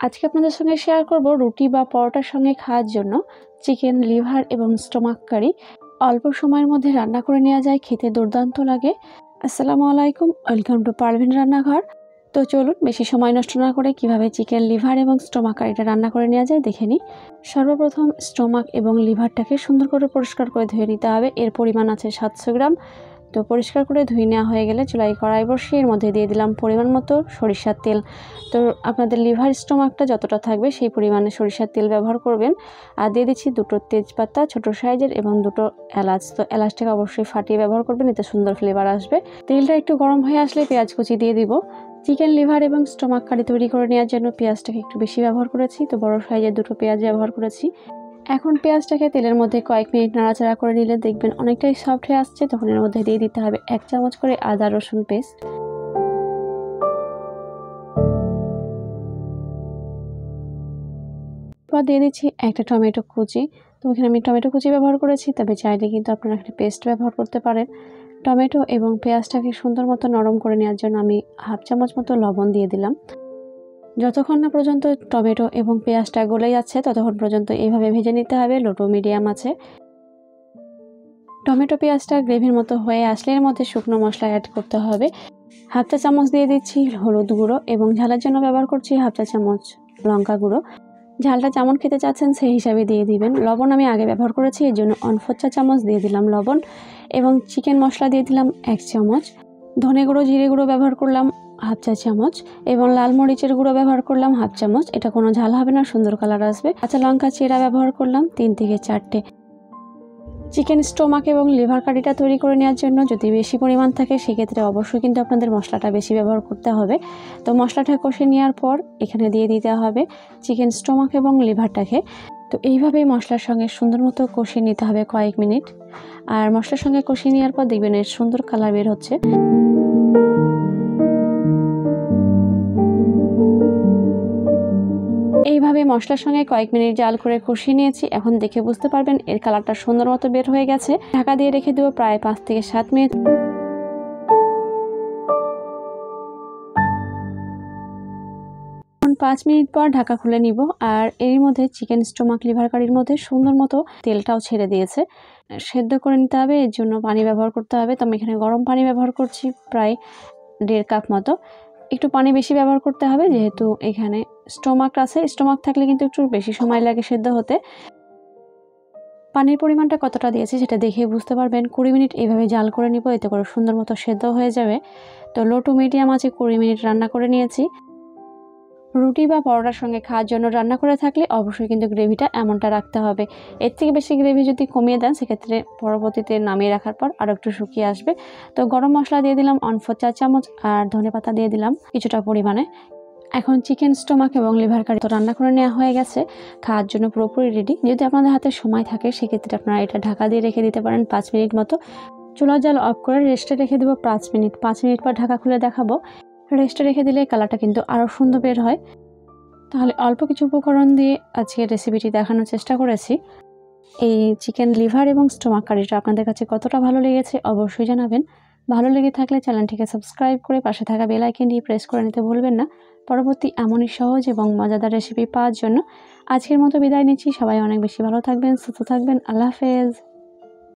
আজকে আপনাদের সঙ্গে শেয়ার করব রুটি বা পরোটার সঙ্গে খাওয়ার জন্য চিকেন লিভার এবং স্টোমাক কারি। অল্প সময়ের মধ্যে রান্না করে নেওয়া যায়, খেতে দুর্দান্ত লাগে। আসসালামু আলাইকুম, ওয়েলকাম টু পারভিন রান্নাঘর। তো চলুন বেশি সময় নষ্ট না করে কিভাবে চিকেন লিভার এবং স্টোমাক কারিটা রান্না করে নেওয়া যায় দেখে নিই। সর্বপ্রথম স্টোমাক এবং লিভারটাকে সুন্দর করে পরিষ্কার করে ধুয়ে নিতে হবে। এর পরিমাণ আছে 700 গ্রাম। তো পরিষ্কার করে ধুয়ে নেওয়া হয়ে গেলে চুলায় কড়াই বসিয়ে এর মধ্যে দিয়ে দিলাম পরিমাণ মতো সরিষার তেল। তো আপনাদের লিভার স্টোমাকটা যতটা থাকবে সেই পরিমাণে সরিষার তেল ব্যবহার করবেন। আর দিয়ে দিচ্ছি 2টো তেজপাতা ছোট সাইজের এবং 2টো এলাচ। তো এলাচটাকে অবশ্যই ফাটিয়ে ব্যবহার করবেন, এতে সুন্দর ফ্লেভার আসবে। তেলটা একটু গরম হয়ে আসলে পেঁয়াজ কুচি দিয়ে দিব। চিকেন লিভার এবং স্টোমাক কারি তৈরি করে নেওয়ার জন্য পেঁয়াজটাকে একটু বেশি ব্যবহার করেছি, তো বড় সাইজের 2টো পেঁয়াজ ব্যবহার করেছি। এখন পেঁয়াজটাকে তেলের মধ্যে কয়েক মিনিট নাড়াচাড়া করে নিলে দেখবেন অনেকটাই সফট হয়ে আসছে। তখন এর মধ্যে দিয়ে দিতে হবে 1 চামচ করে আদা রসুন পেস্ট। এরপর দিয়ে দিচ্ছি একটা টমেটো কুচি। তো এখানে আমি টমেটো কুচি ব্যবহার করেছি, তবে চাইলে কিন্তু আপনারা একটা পেস্ট ব্যবহার করতে পারেন। টমেটো এবং পেঁয়াজটাকে সুন্দর মতো নরম করে নেওয়ার জন্য আমি 1/2 চামচ মতো লবণ দিয়ে দিলাম। যতক্ষণ না পর্যন্ত টমেটো এবং পেঁয়াজটা গলে যাচ্ছে ততক্ষণ পর্যন্ত এইভাবে ভেজে নিতে হবে লো টু মিডিয়াম আছে। টমেটো পেঁয়াজটা গ্রেভির মতো হয়ে আসলে এর মধ্যে শুকনো মশলা অ্যাড করতে হবে। 1/2 চা চামচ দিয়ে দিচ্ছি হলুদ গুঁড়ো এবং ঝালের জন্য ব্যবহার করছি 1/2 চা চামচ লঙ্কা গুঁড়ো। ঝালটা যেমন খেতে চাচ্ছেন সেই হিসাবে দিয়ে দিবেন। লবণ আমি আগে ব্যবহার করেছি, এর জন্য 1/4 চা চামচ দিয়ে দিলাম লবণ। এবং চিকেন মশলা দিয়ে দিলাম 1 চামচ। ধনে গুঁড়ো জিরে গুঁড়ো ব্যবহার করলাম 1/2 চা চামচ এবং লাল মরিচের গুঁড়ো ব্যবহার করলাম 1/2 চামচ। এটা কোনো ঝাল হবে না, সুন্দর কালার আসবে। কাঁচা লঙ্কা চিরা ব্যবহার করলাম 3 থেকে 4টে। চিকেন স্টোমাক এবং লিভার কারিটা তৈরি করে নেওয়ার জন্য যদি বেশি পরিমাণ থাকে সেক্ষেত্রে অবশ্যই কিন্তু আপনাদের মশলাটা বেশি ব্যবহার করতে হবে। তো মশলাটা কষে নেওয়ার পর এখানে দিয়ে দিতে হবে চিকেন স্টোমাক এবং লিভারটাকে। তো এইভাবেই মশলার সঙ্গে সুন্দর মতো কষিয়ে নিতে হবে কয়েক মিনিট। আর মশলার সঙ্গে কষিয়ে নেওয়ার পর দেখবেন এর সুন্দর কালার বের হচ্ছে। এইভাবে মশলার সঙ্গে কয়েক মিনিট জাল করে কষিয়ে নিয়েছি। এখন দেখে বুঝতে পারবেন এর কালারটা সুন্দর মতো বের হয়ে গেছে। ঢাকা দিয়ে রেখে দেবো প্রায় 5 থেকে 7 মিনিট। 5 মিনিট পর ঢাকা খুলে নিব। আর এর মধ্যে চিকেন স্টোমাক লিভার কারির মধ্যে সুন্দর মতো তেলটাও ছেড়ে দিয়েছে। সেদ্ধ করে নিতে হবে, এর জন্য পানি ব্যবহার করতে হবে। তো আমি এখানে গরম পানি ব্যবহার করছি প্রায় 1.5 কাপ মতো। একটু পানি বেশি ব্যবহার করতে হবে যেহেতু এখানে স্টোমাক আছে। স্টোমাক থাকলে কিন্তু একটু বেশি সময় লাগে সেদ্ধ হতে। পানির পরিমাণটা কতটা দিয়েছি সেটা দেখে বুঝতে পারবেন। 20 মিনিট এইভাবে জাল করে নিব, এতে করে সুন্দর মতো সেদ্ধ হয়ে যাবে। তো লো টু মিডিয়াম আছে 20 মিনিট রান্না করে নিয়েছি। রুটি বা পরোটার সঙ্গে খাওয়ার জন্য রান্না করে থাকলে অবশ্যই কিন্তু গ্রেভিটা এমনটা রাখতে হবে। এর থেকে বেশি গ্রেভি যদি কমিয়ে দেন সেক্ষেত্রে পরবর্তীতে নামিয়ে রাখার পর আরও একটু শুকিয়ে আসবে। তো গরম মশলা দিয়ে দিলাম 1/4 চা চামচ আর ধনেপাতা দিয়ে দিলাম কিছুটা পরিমাণে। এখন চিকেন স্টোমাক এবং লিভার কারি তো রান্না করে নেওয়া হয়ে গেছে, খাওয়ার জন্য পুরোপুরি রেডি। যদি আপনাদের হাতে সময় থাকে সেক্ষেত্রে আপনারা এটা ঢাকা দিয়ে রেখে দিতে পারেন 5 মিনিট মতো। চুলার জাল অফ করে রেস্টে রেখে দেবো 5 মিনিট। 5 মিনিট পর ঢাকা খুলে দেখাবো। রেস্টে রেখে দিলে কালারটা কিন্তু আরও সুন্দর বের হয়। তাহলে অল্প কিছু উপকরণ দিয়ে আজকের রেসিপিটি দেখানোর চেষ্টা করেছি। এই চিকেন লিভার এবং স্টোমাক কারিটা আপনাদের কাছে কতটা ভালো লেগেছে অবশ্যই জানাবেন। ভালো লেগে থাকলে চ্যানেলটিকে সাবস্ক্রাইব করে পাশে থাকা বেল আইকনটি প্রেস করে নিতে ভুলবেন না পরবর্তী এমনই সহজ এবং মজাদার রেসিপি পাওয়ার জন্য। আজকের মতো বিদায় নিচ্ছি। সবাই অনেক বেশি ভালো থাকবেন, সুস্থ থাকবেন। আল্লাহ হাফেজ।